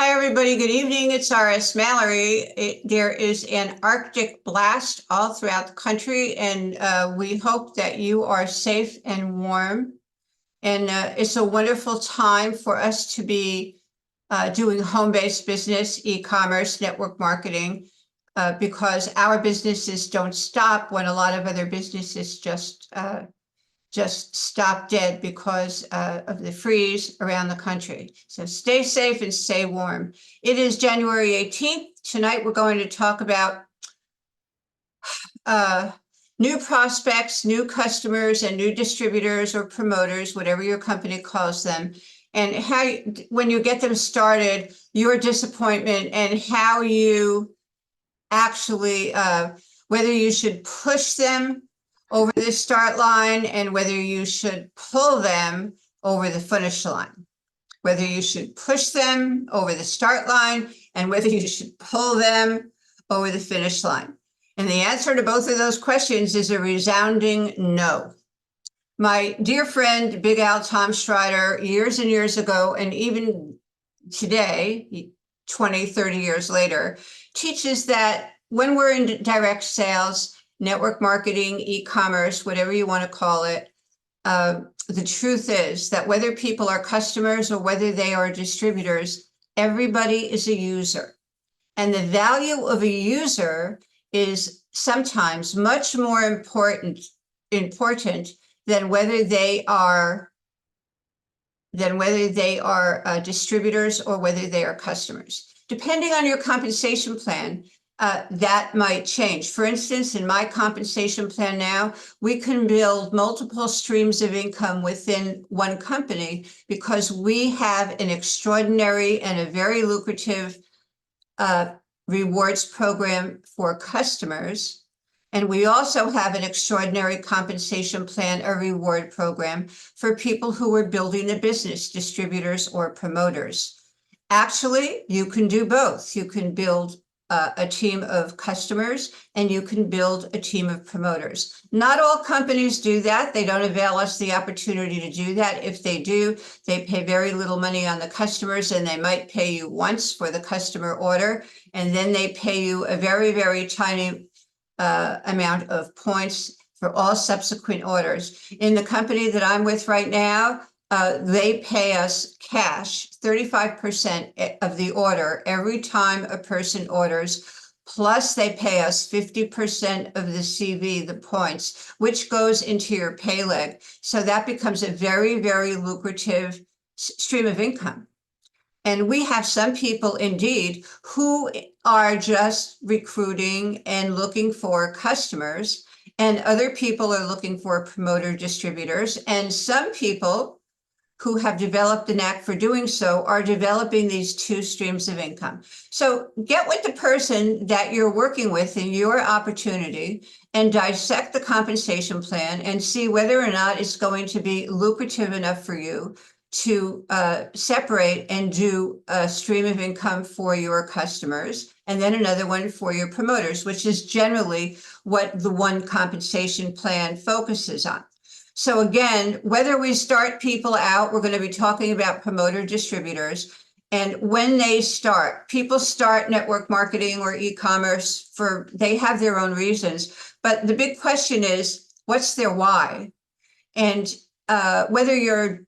Hi, everybody. Good evening. It's RS Mallory. There is an Arctic blast all throughout the country, and we hope that you are safe and warm. And it's a wonderful time for us to be doing home-based business, e-commerce, network marketing, because our businesses don't stop when a lot of other businesses just stop dead because of the freeze around the country. So stay safe and stay warm. It is January 18th. Tonight, we're going to talk about new prospects, new customers, and new distributors or promoters, whatever your company calls them, and how, when you get them started, your disappointment and how you actually, whether you should push them over the start line and whether you should pull them over the finish line, whether you should push them over the start line and whether you should pull them over the finish line. And the answer to both of those questions is a resounding no. My dear friend, Big Al Tom Strider, years and years ago, and even today, 20, 30 years later, teaches that when we're in direct sales, network marketing, e-commerce, whatever you want to call it, the truth is that whether people are customers or whether they are distributors, everybody is a user. And the value of a user is sometimes much more important than whether they are distributors or whether they are customers. Depending on your compensation plan, that might change. For instance, in my compensation plan now, we can build multiple streams of income within one company because we have an extraordinary and a very lucrative rewards program for customers. And we also have an extraordinary compensation plan, a reward program for people who are building a business, distributors or promoters. Actually, you can do both. You can build a team of customers and you can build a team of promoters. Not all companies do that. They don't avail us the opportunity to do that. If they do, they pay very little money on the customers and they might pay you once for the customer order. And then they pay you a very, very tiny amount of points for all subsequent orders. In the company that I'm with right now, they pay us cash, 35% of the order every time a person orders, plus they pay us 50% of the CV, the points, which goes into your pay leg. So that becomes a very, very lucrative stream of income. And we have some people indeed who are just recruiting and looking for customers, and other people are looking for promoter distributors, and some people who have developed the knack for doing so are developing these two streams of income. So get with the person that you're working with in your opportunity and dissect the compensation plan and see whether or not it's going to be lucrative enough for you to separate and do a stream of income for your customers and then another one for your promoters, which is generally what the one compensation plan focuses on. So again, whether we start people out, we're going to be talking about promoter distributors. And when they start, people start network marketing or e-commerce they have their own reasons. But the big question is, what's their why? And whether you're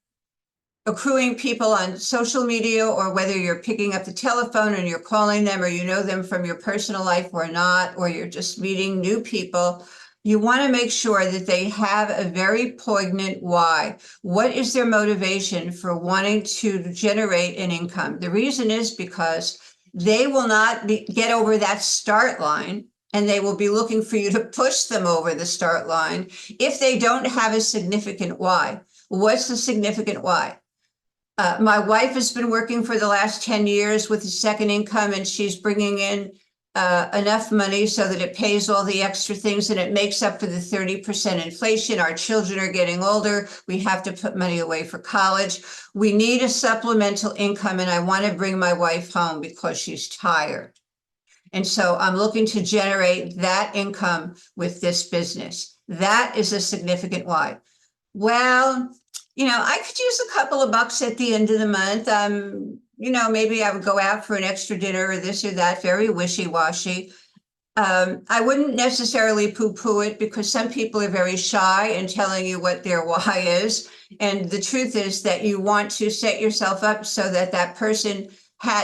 accruing people on social media or whether you're picking up the telephone and you're calling them or you know them from your personal life or not, or you're just meeting new people, you want to make sure that they have a very poignant why. What is their motivation for wanting to generate an income? The reason is because they will not get over that start line, and they will be looking for you to push them over the start line if they don't have a significant why. What's the significant why? My wife has been working for the last 10 years with a second income, and she's bringing in enough money so that it pays all the extra things and it makes up for the 30% inflation. Our children are getting older. We have to put money away for college. We need a supplemental income, and I want to bring my wife home because she's tired. And so I'm looking to generate that income with this business. That is a significant why. Well, I could use a couple of bucks at the end of the month. Maybe I would go out for an extra dinner or this or that, very wishy-washy. I wouldn't necessarily poo-poo it because some people are very shy in telling you what their why is. And the truth is that you want to set yourself up so that that person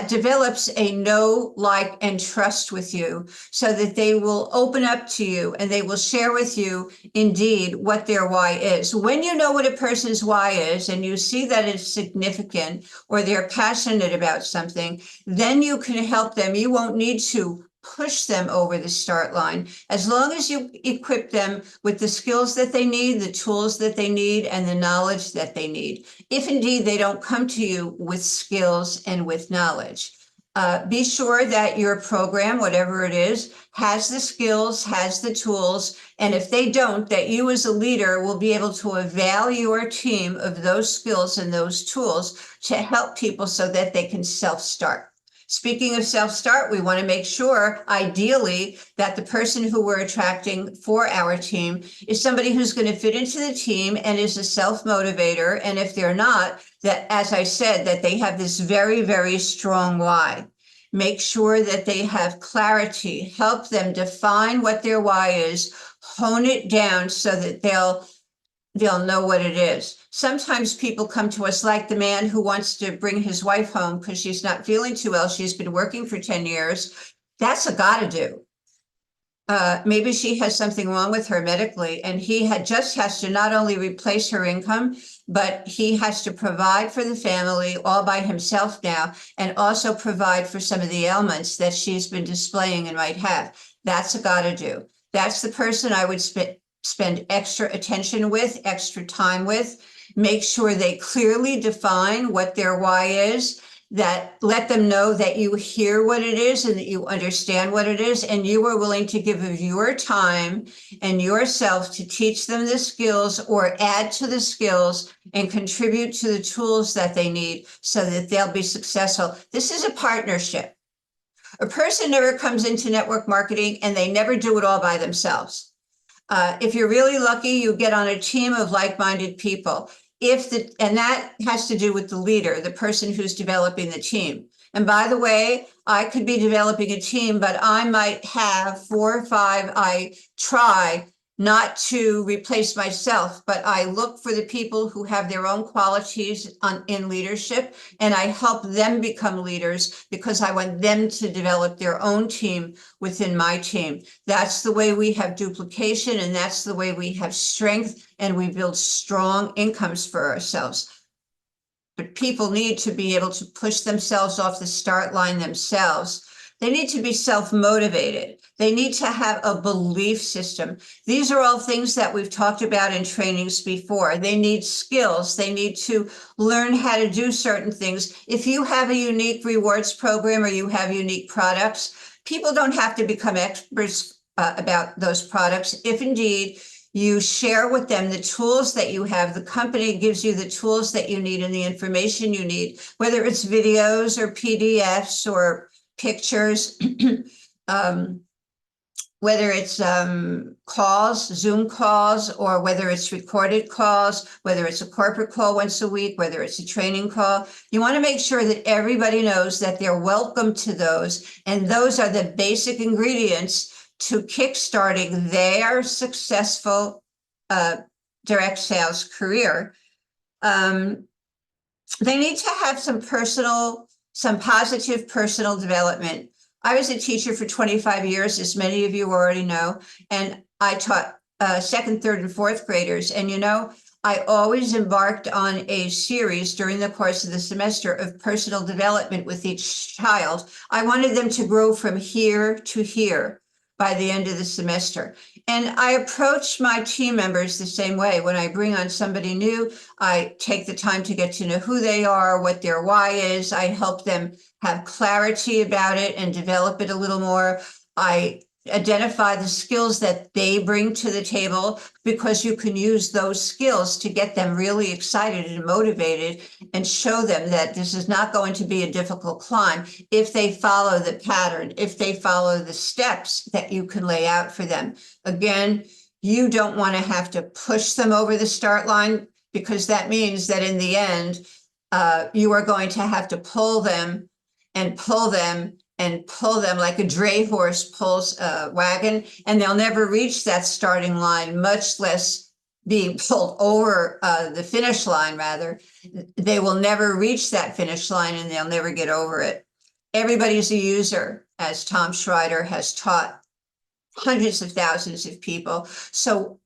develops a know, like, and trust with you so that they will open up to you and they will share with you indeed what their why is. When you know what a person's why is and you see that it's significant or they're passionate about something, then you can help them. You won't need to push them over the start line. As long as you equip them with the skills that they need, the tools that they need, and the knowledge that they need. If indeed they don't come to you with skills and with knowledge. Be sure that your program, whatever it is, has the skills, has the tools, and if they don't, that you as a leader will be able to avail your team of those skills and those tools to help people so that they can self-start. Speaking of self-start, we want to make sure, ideally, that the person who we're attracting for our team is somebody who's going to fit into the team and is a self-motivator. And if they're not, that, as I said, that they have this very, very strong why. Make sure that they have clarity, help them define what their why is, hone it down so that they'll know what it is. Sometimes people come to us like the man who wants to bring his wife home because she's not feeling too well. She's been working for 10 years. That's a gotta do. Maybe she has something wrong with her medically, and he just has to not only replace her income, but he has to provide for the family all by himself now, and also provide for some of the ailments that she's been displaying and might have. That's a gotta do. That's the person I would spend extra attention with, extra time with. Make sure they clearly define what their why is, that let them know that you hear what it is and that you understand what it is, and you are willing to give of your time and yourself to teach them the skills or add to the skills and contribute to the tools that they need so that they'll be successful. This is a partnership. A person never comes into network marketing and they never do it all by themselves. If you're really lucky, you get on a team of like-minded people. And that has to do with the leader, the person who's developing the team. And by the way, I could be developing a team, but I might have 4 or 5. I try not to replace myself, but I look for the people who have their own qualities in leadership, and I help them become leaders because I want them to develop their own team within my team. That's the way we have duplication, and that's the way we have strength, and we build strong incomes for ourselves. But people need to be able to push themselves off the start line themselves. They need to be self-motivated. They need to have a belief system. These are all things that we've talked about in trainings before. They need skills. They need to learn how to do certain things. If you have a unique rewards program or you have unique products, people don't have to become experts about those products. If indeed you share with them the tools that you have, the company gives you the tools that you need and the information you need, whether it's videos or PDFs or pictures, whether it's calls, Zoom calls, or whether it's recorded calls, whether it's a corporate call once a week, whether it's a training call. You want to make sure that everybody knows that they're welcome to those. And those are the basic ingredients to kickstarting their successful direct sales career. They need to have some positive personal development. I was a teacher for 25 years, as many of you already know, and I taught second, third, and fourth graders. And I always embarked on a series during the course of the semester of personal development with each child. I wanted them to grow from here to here by the end of the semester. And I approach my team members the same way. When I bring on somebody new, I take the time to get to know who they are, what their why is. I help them have clarity about it and develop it a little more. I identify the skills that they bring to the table, because you can use those skills to get them really excited and motivated and show them that this is not going to be a difficult climb if they follow the pattern, if they follow the steps that you can lay out for them. Again, you don't want to have to push them over the start line. because that means that in the end, you are going to have to pull them and pull them and pull them like a dray horse pulls a wagon, and they'll never reach that starting line, much less being pulled over the finish line, rather. They will never reach that finish line and they'll never get over it. Everybody's a user, as Tom Schreider has taught hundreds of thousands of people. So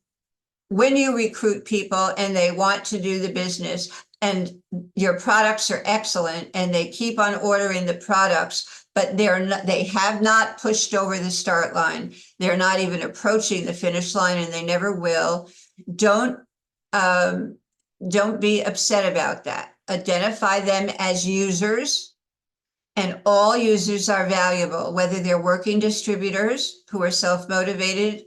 when you recruit people and they want to do the business and your products are excellent and they keep on ordering the products, but they have not pushed over the start line. They're not even approaching the finish line and they never will. Don't be upset about that. Identify them as users, and all users are valuable, whether they're working distributors who are self-motivated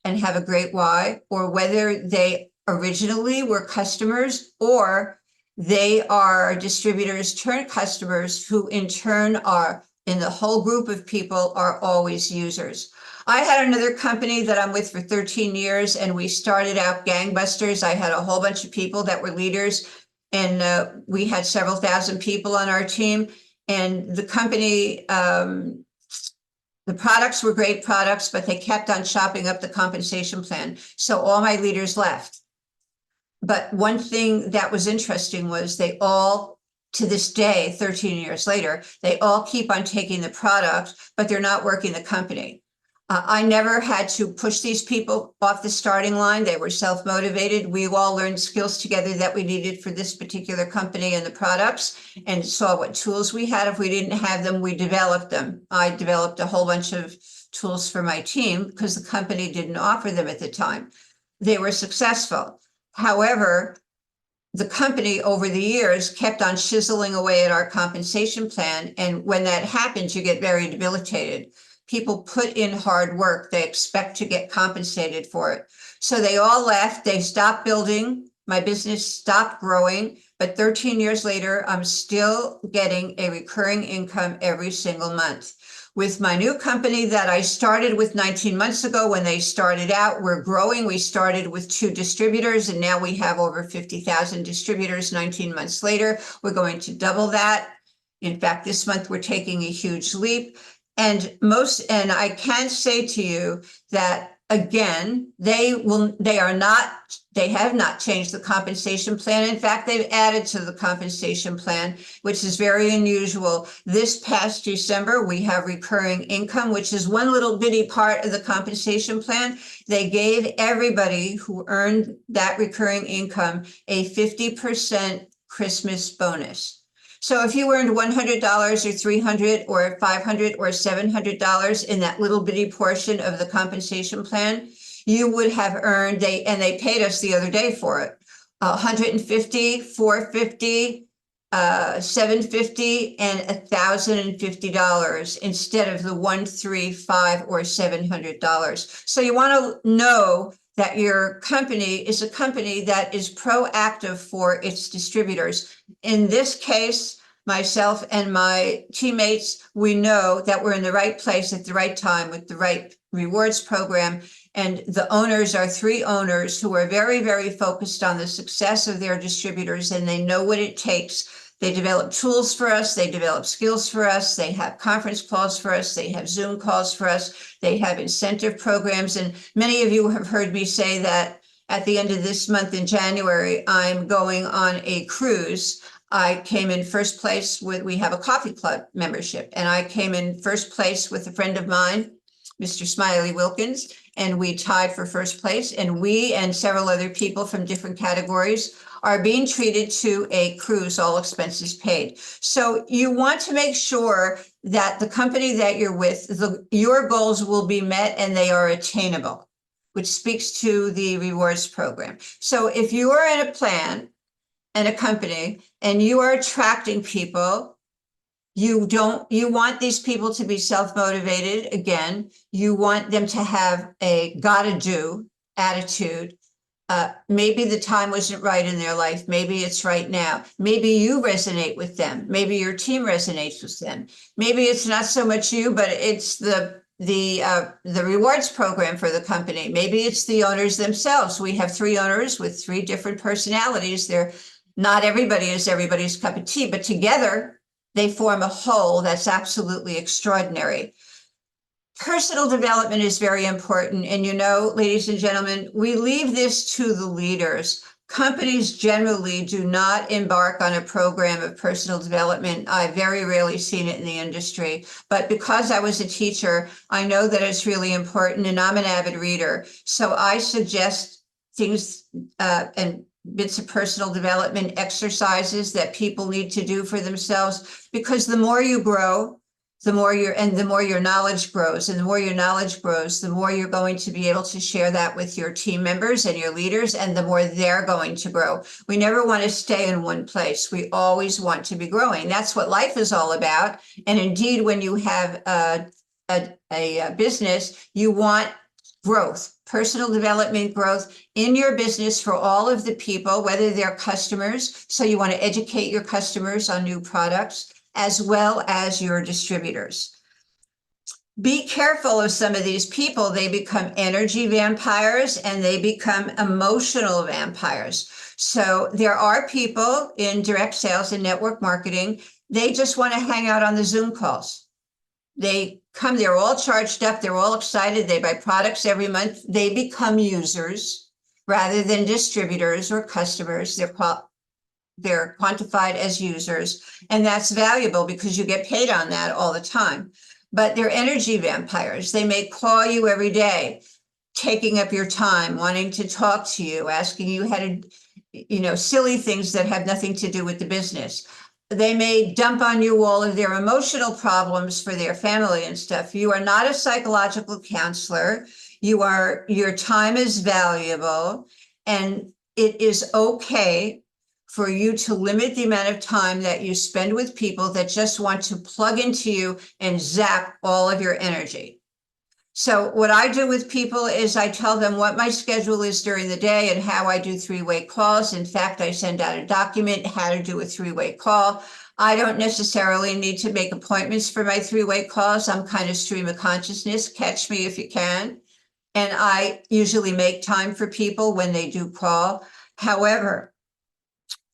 and have a great why, or whether they originally were customers or they are distributors turned customers who in turn are, in the whole group of people, are always users. I had another company that I'm with for 13 years and we started out gangbusters. I had a whole bunch of people that were leaders and we had several thousand people on our team, and the company, the products were great products, but they kept on chopping up the compensation plan. So all my leaders left. But one thing that was interesting was they all, to this day, 13 years later, they all keep on taking the product, but they're not working the company. I never had to push these people off the starting line. They were self-motivated. We all learned skills together that we needed for this particular company and the products, and saw what tools we had. If we didn't have them, we developed them. I developed a whole bunch of tools for my team because the company didn't offer them at the time. They were successful. However, the company over the years kept on chiseling away at our compensation plan. And when that happens, you get very debilitated. People put in hard work. They expect to get compensated for it. So they all left. They stopped building. My business stopped growing. But 13 years later, I'm still getting a recurring income every single month. With my new company that I started with 19 months ago, when they started out, we're growing. We started with 2 distributors, and now we have over 50,000 distributors 19 months later. We're going to double that. In fact, this month we're taking a huge leap. And I can say to you that, again, they have not changed the compensation plan. In fact, they've added to the compensation plan, which is very unusual. This past December, we have recurring income, which is one little bitty part of the compensation plan. They gave everybody who earned that recurring income a 50% Christmas bonus. So if you earned $100 or $300 or $500 or $700 in that little bitty portion of the compensation plan, you would have earned, and they paid us the other day for it, $150, $450, $750, and $1,050 instead of the $135 or $700. So you want to know that your company is a company that is proactive for its distributors. In this case, myself and my teammates, we know that we're in the right place at the right time with the right rewards program. And the owners are 3 owners who are very, very focused on the success of their distributors, and they know what it takes. They develop tools for us. They develop skills for us. They have conference calls for us. They have Zoom calls for us. They have incentive programs. And many of you have heard me say that at the end of this month in January, I'm going on a cruise. I came in first place we have a coffee club membership, and I came in first place with a friend of mine, Mr. Smiley Wilkins, and we tied for first place. And we and several other people from different categories are being treated to a cruise, all expenses paid. So you want to make sure that the company that you're with, your goals will be met and they are attainable, which speaks to the rewards program. So if you are in a plan and a company and you are attracting people, you want these people to be self-motivated. Again, you want them to have a gotta do attitude. Maybe the time wasn't right in their life. Maybe it's right now. Maybe you resonate with them. Maybe your team resonates with them. Maybe it's not so much you, but it's the the rewards program for the company. Maybe it's the owners themselves. We have 3 owners with 3 different personalities. Not everybody is everybody's cup of tea, but together they form a whole that's absolutely extraordinary. Personal development is very important. And ladies and gentlemen, we leave this to the leaders. Companies generally do not embark on a program of personal development. I've very rarely seen it in the industry, but because I was a teacher, I know that it's really important, and I'm an avid reader. So I suggest things and bits of personal development exercises that people need to do for themselves, because the more you grow, the more your knowledge grows, and the more your knowledge grows, the more you're going to be able to share that with your team members and your leaders, and the more they're going to grow. We never want to stay in one place. We always want to be growing. That's what life is all about. And indeed, when you have a business, you want growth, personal development growth in your business for all of the people, whether they're customers. So you want to educate your customers on new products, as well as your distributors. Be careful of some of these people. They become energy vampires and they become emotional vampires. So there are people in direct sales and network marketing, they just want to hang out on the Zoom calls. They come, they're all charged up, they're all excited, they buy products every month. They become users rather than distributors or customers. They're quantified as users, and that's valuable because you get paid on that all the time. But they're energy vampires. They may call you every day, taking up your time, wanting to talk to you, asking you how to, silly things that have nothing to do with the business. They may dump on you all of their emotional problems for their family and stuff. You are not a psychological counselor. Your time is valuable, and it is okay for you to limit the amount of time that you spend with people that just want to plug into you and zap all of your energy. So what I do with people is I tell them what my schedule is during the day and how I do 3-way calls. In fact, I send out a document, how to do a 3-way call. I don't necessarily need to make appointments for my 3-way calls. I'm kind of stream of consciousness, catch me if you can. And I usually make time for people when they do call. However,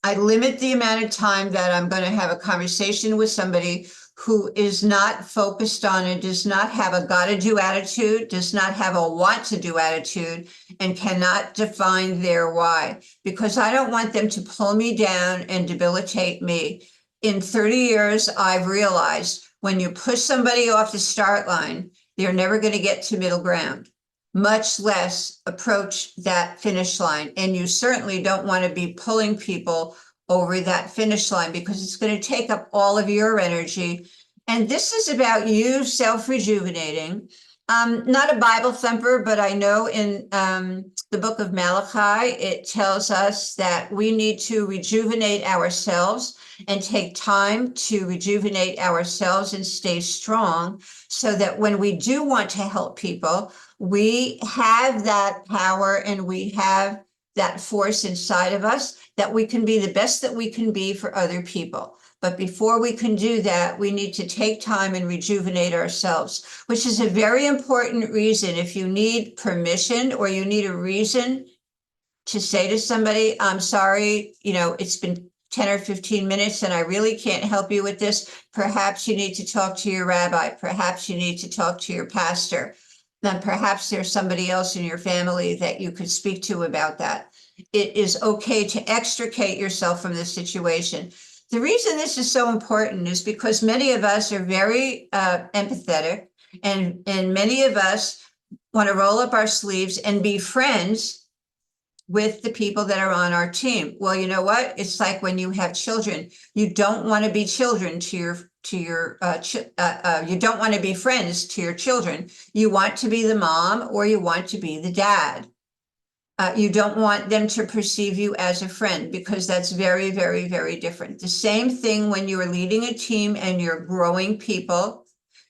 I limit the amount of time that I'm going to have a conversation with somebody who is not focused on it, does not have a gotta do attitude, does not have a want to do attitude, and cannot define their why, because I don't want them to pull me down and debilitate me. In 30 years, I've realized when you push somebody off the start line, they're never going to get to middle ground, much less approach that finish line. And you certainly don't want to be pulling people over that finish line, because it's going to take up all of your energy. And this is about you self-rejuvenating. Not a Bible thumper, but I know in the book of Malachi, it tells us that we need to rejuvenate ourselves and take time to rejuvenate ourselves and stay strong, so that when we do want to help people, we have that power and we have that force inside of us that we can be the best that we can be for other people. But before we can do that, we need to take time and rejuvenate ourselves, which is a very important reason. If you need permission or you need a reason to say to somebody, I'm sorry, it's been 10 or 15 minutes and I really can't help you with this. Perhaps you need to talk to your rabbi. Perhaps you need to talk to your pastor. Then perhaps there's somebody else in your family that you could speak to about that. It is okay to extricate yourself from this situation. The reason this is so important is because many of us are very empathetic, and many of us want to roll up our sleeves and be friends with the people that are on our team. Well, you know what? It's like when you have children, you don't want to be children you don't want to be friends to your children. You want to be the mom or you want to be the dad. You don't want them to perceive you as a friend, because that's very, very, very different. The same thing when you are leading a team and you're growing people.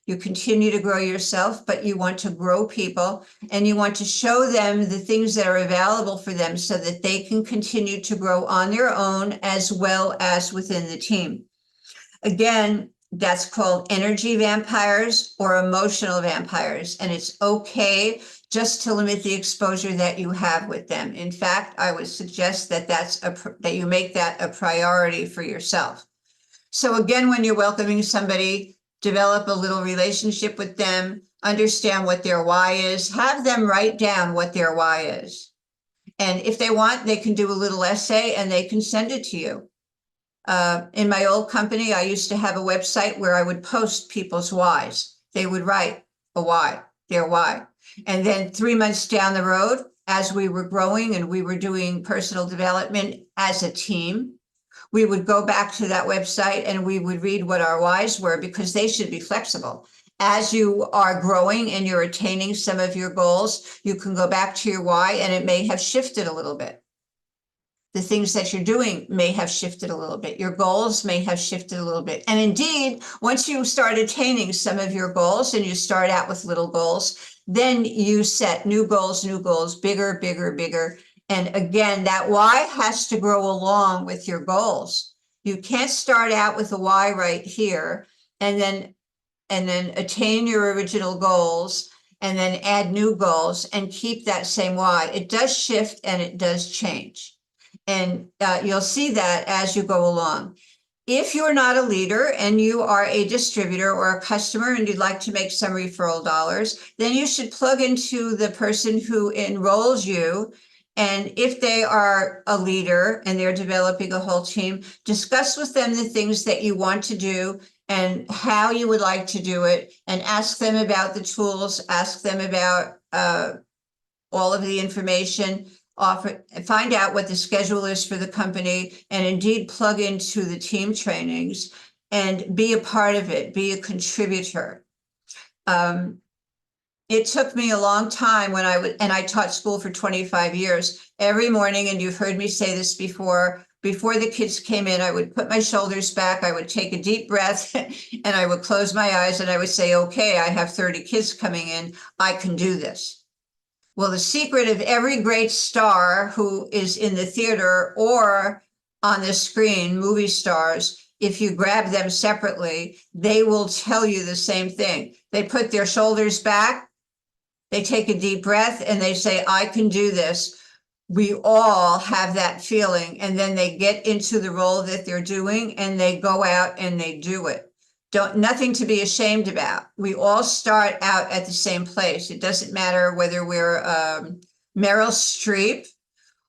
You continue to grow yourself, but you want to grow people and you want to show them the things that are available for them so that they can continue to grow on their own as well as within the team. Again, That's called energy vampires or emotional vampires. And it's okay just to limit the exposure that you have with them. In fact, I would suggest that that you make that a priority for yourself. So again, when you're welcoming somebody, develop a little relationship with them, understand what their why is, have them write down what their why is. And if they want, they can do a little essay and they can send it to you. In my old company, I used to have a website where I would post people's whys. They would write a why, their why. And then 3 months down the road, as we were growing and we were doing personal development as a team, we would go back to that website and we would read what our whys were, because they should be flexible. As you are growing and you're attaining some of your goals, you can go back to your why and it may have shifted a little bit. The things that you're doing may have shifted a little bit. Your goals may have shifted a little bit. And indeed, once you start attaining some of your goals and you start out with little goals, then you set new goals, bigger, bigger, bigger. And again, that why has to grow along with your goals. You can't start out with a why right here and then attain your original goals and then add new goals and keep that same why. It does shift and it does change. And you'll see that as you go along. If you're not a leader and you are a distributor or a customer and you'd like to make some referral dollars, then you should plug into the person who enrolls you. And if they are a leader and they're developing a whole team, discuss with them the things that you want to do and how you would like to do it, and ask them about the tools, ask them about all of the information, find out what the schedule is for the company, and indeed plug into the team trainings and be a part of it, be a contributor. It took me a long time when I taught school for 25 years. Every morning, and you've heard me say this before the kids came in, I would put my shoulders back, I would take a deep breath, and I would close my eyes and I would say, okay, I have 30 kids coming in, I can do this. Well, the secret of every great star who is in the theater or on the screen, movie stars, if you grab them separately, they will tell you the same thing. They put their shoulders back, they take a deep breath, and they say, I can do this. We all have that feeling. And then they get into the role that they're doing and they go out and they do it. Nothing to be ashamed about. We all start out at the same place. It doesn't matter whether we're Meryl Streep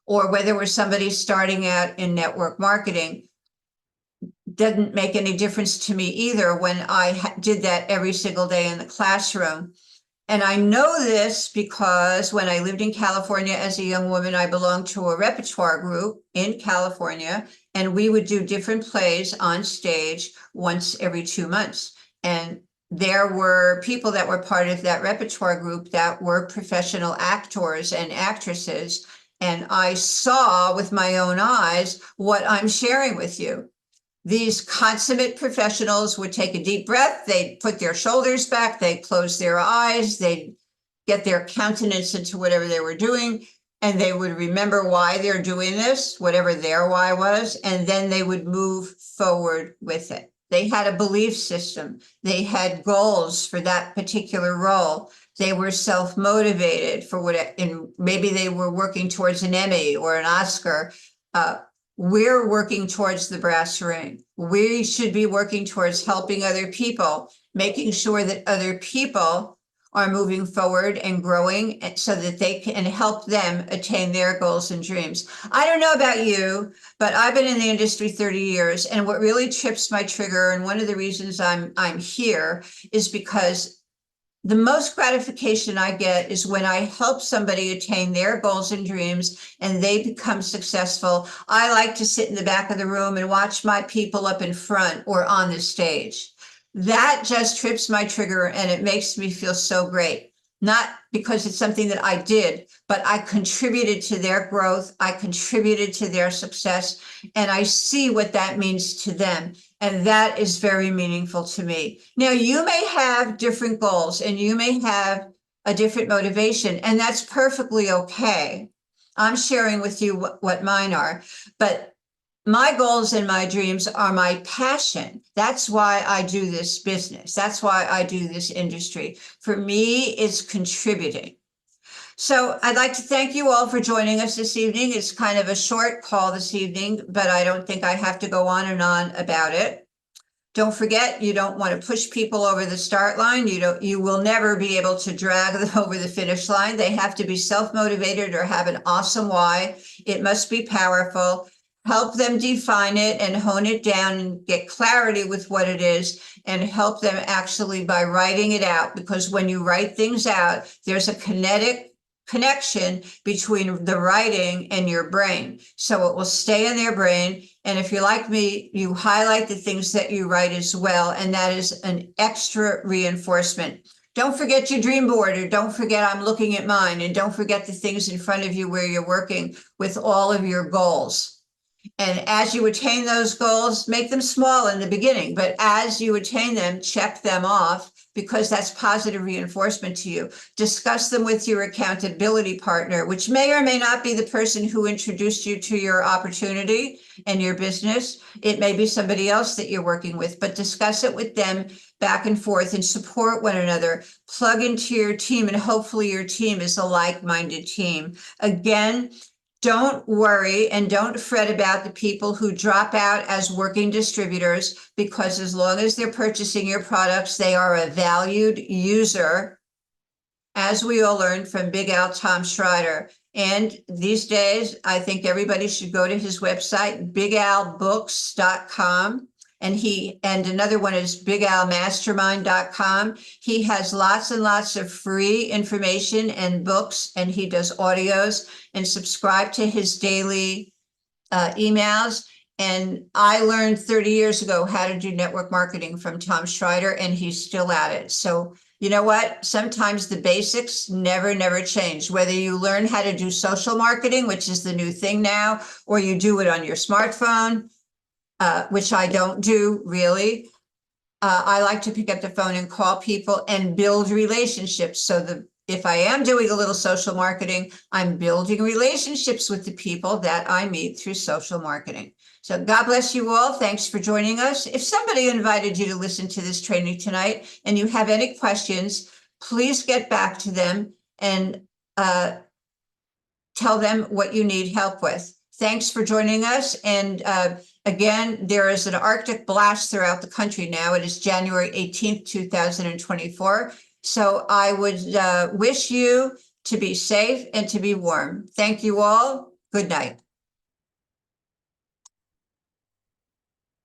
or whether we're somebody starting out in network marketing. Didn't make any difference to me either when I did that every single day in the classroom. And I know this because when I lived in California as a young woman, I belonged to a repertoire group in California, and we would do different plays on stage once every 2 months. And there were people that were part of that repertoire group that were professional actors and actresses. And I saw with my own eyes what I'm sharing with you. These consummate professionals would take a deep breath, they'd put their shoulders back, they'd close their eyes, they'd get their countenance into whatever they were doing, and they would remember why they're doing this, whatever their why was, and then they would move forward with it. They had a belief system. They had goals for that particular role. They were self-motivated for what, and maybe they were working towards an Emmy or an Oscar. We're working towards the brass ring. We should be working towards helping other people, making sure that other people are moving forward and growing so that they can help them attain their goals and dreams. I don't know about you, but I've been in the industry 30 years. And what really trips my trigger, and one of the reasons I'm here, is because the most gratification I get is when I help somebody attain their goals and dreams and they become successful. I like to sit in the back of the room and watch my people up in front or on the stage. That just trips my trigger and it makes me feel so great. Not because it's something that I did, but I contributed to their growth. I contributed to their success, and I see what that means to them. And that is very meaningful to me. Now, you may have different goals and you may have a different motivation, and that's perfectly okay. I'm sharing with you what mine are, but my goals and my dreams are my passion. That's why I do this business. That's why I do this industry. For me, it's contributing. So I'd like to thank you all for joining us this evening. It's kind of a short call this evening, but I don't think I have to go on and on about it. Don't forget, you don't want to push people over the start line. You will never be able to drag them over the finish line. They have to be self-motivated or have an awesome why. It must be powerful. Help them define it and hone it down and get clarity with what it is, and help them actually by writing it out. Because when you write things out, there's a kinetic connection between the writing and your brain. So it will stay in their brain. And if you're like me, you highlight the things that you write as well. And that is an extra reinforcement. Don't forget your dream board, or don't forget I'm looking at mine, and don't forget the things in front of you where you're working with all of your goals. And as you attain those goals, make them small in the beginning, but as you attain them, check them off, because that's positive reinforcement to you. Discuss them with your accountability partner, which may or may not be the person who introduced you to your opportunity and your business. It may be somebody else that you're working with, but discuss it with them back and forth and support one another. Plug into your team, and hopefully your team is a like-minded team. Again, don't worry and don't fret about the people who drop out as working distributors, because as long as they're purchasing your products, they are a valued user, as we all learned from Big Al Tom Schreider. And these days, I think everybody should go to his website, bigalbooks.com. And another one is bigalmastermind.com. He has lots and lots of free information and books, and he does audios, and subscribe to his daily emails. And I learned 30 years ago how to do network marketing from Tom Schreider, and he's still at it. So you know what? Sometimes the basics never change. Whether you learn how to do social marketing, which is the new thing now, or you do it on your smartphone, which I don't do really. I like to pick up the phone and call people and build relationships. So if I am doing a little social marketing, I'm building relationships with the people that I meet through social marketing. So God bless you all. Thanks for joining us. If somebody invited you to listen to this training tonight and you have any questions, please get back to them and tell them what you need help with. Thanks for joining us. And again, there is an Arctic blast throughout the country now. It is January 18th, 2024. So I would wish you to be safe and to be warm. Thank you all. Good night.